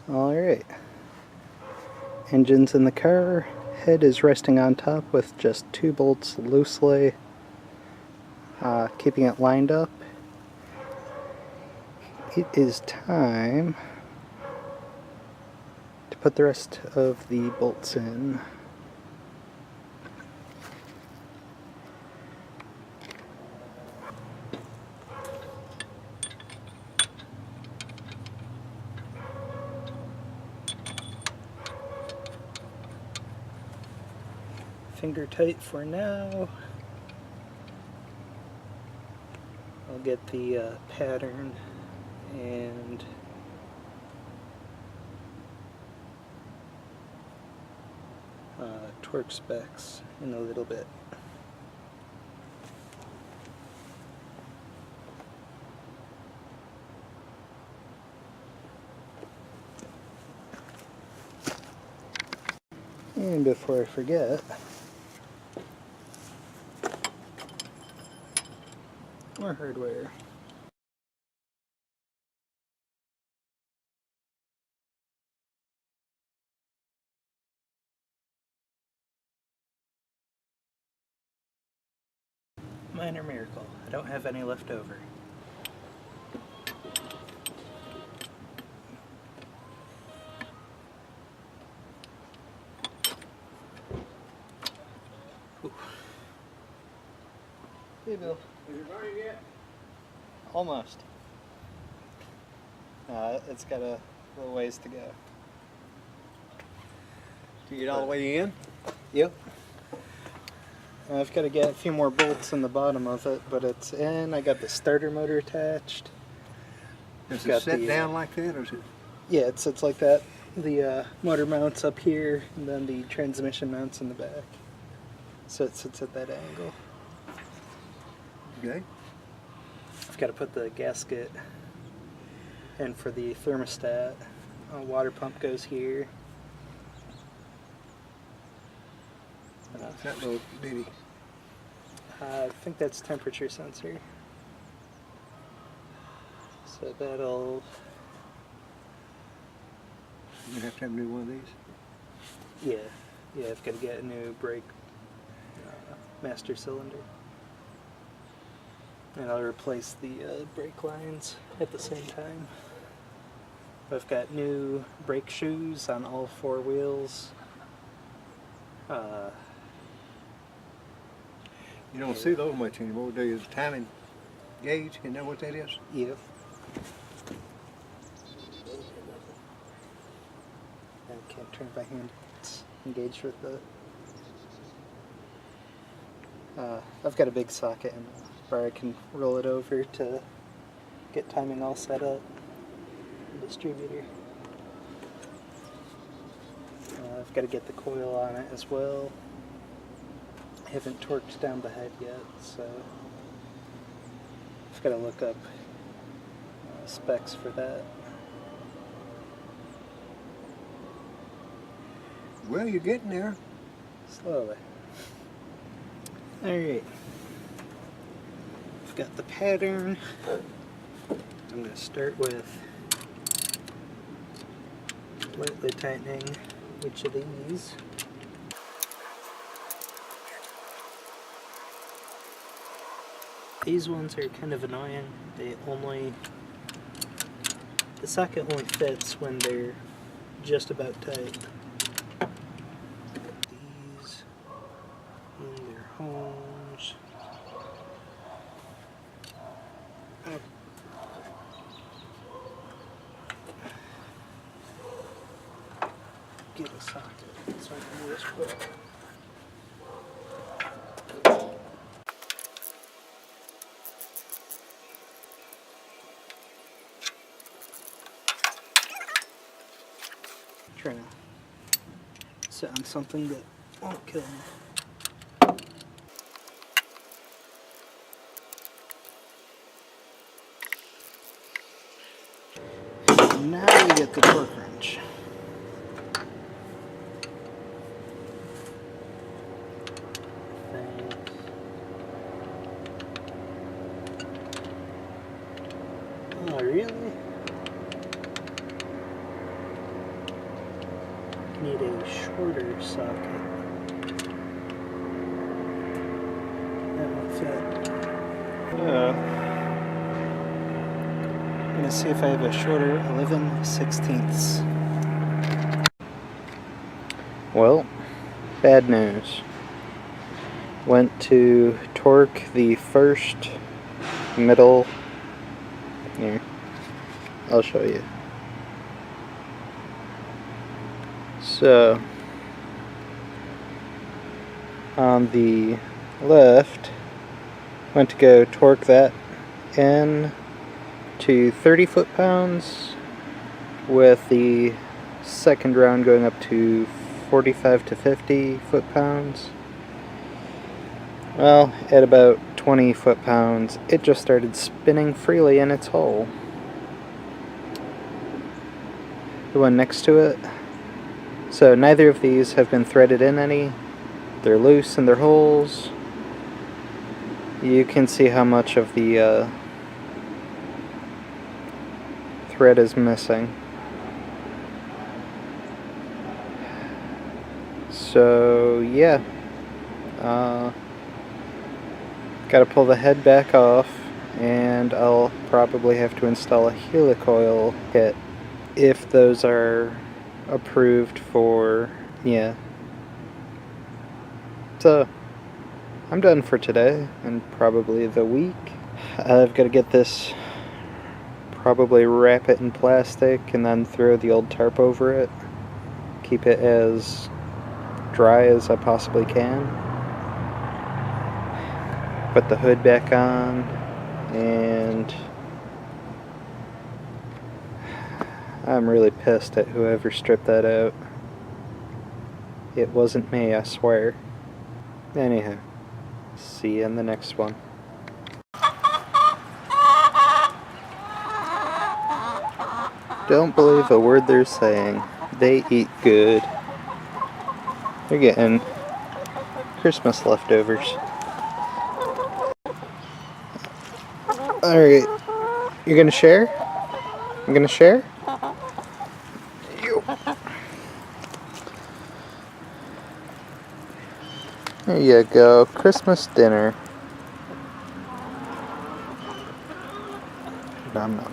Alright. Engine's in the car. Head is resting on top with just 2 bolts loosely keeping it lined up. It is time to put the rest of the bolts in. Finger tight for now. I'll get the pattern and torque specs in a little bit. And before I forget, more hardware. Minor miracle, I don't have any left over. Ooh. Hey Bill. Is it running yet? Almost. It's got a little ways to go. To get all the way in? Yep. I've got to get a few more bolts in the bottom of it, but it's in. I got the starter motor attached. Does it sit down like that, or is it? Yeah, it sits like that. The motor mounts up here, and then the transmission mounts in the back. So it sits at that angle. Okay. I've got to put the gasket in for the thermostat. Water pump goes here. What's that little bitty? I think that's temperature sensor. So that'll... You have to have a new one of these? Yeah, I've got to get a new brake master cylinder. And I'll replace the brake lines at the same time. I've got new brake shoes on all 4 wheels. You don't see those much anymore, do you? The timing gauge, you know what that is? Yep. I can't turn it by hand. It's engaged with the... I've got a big socket in where I can roll it over to get timing all set up. The distributor. I've got to get the coil on it as well. I haven't torqued down the head yet, so I've got to look up specs for that. Well, you're getting there. Slowly. Alright. I've got the pattern. I'm going to start with lightly tightening each of these. These ones are kind of annoying. The socket only fits when they're just about tight. These in their homes. Get a socket so I can do this quick. Trying to sit on something that won't kill me. Now we get the torque wrench. Oh, really? need a shorter socket. That won't fit. I'm gonna see if I have a shorter 11/16. Well, bad news. Went to torque the first middle. Here, I'll show you. So, on the left, went to go torque that in to 30 foot-pounds, with the second round going up to 45 to 50 foot-pounds. Well, at about 20 foot-pounds, it just started spinning freely in its hole. The one next to it. So neither of these have been threaded in any. They're loose in their holes. You can see how much of the thread is missing. So yeah, gotta pull the head back off, and I'll probably have to install a heli-coil kit if those are approved for, yeah. So I'm done for today and probably the week. I've got to get this, probably wrap it in plastic and then throw the old tarp over it. Keep it as dry as I possibly can. Put the hood back on, and I'm really pissed at whoever stripped that out. It wasn't me, I swear. Anyhow, see you in the next one. Don't believe a word they're saying. They eat good. They're getting Christmas leftovers. Alright, you're gonna share? I'm gonna share? There you go, Christmas dinner. Nom nom.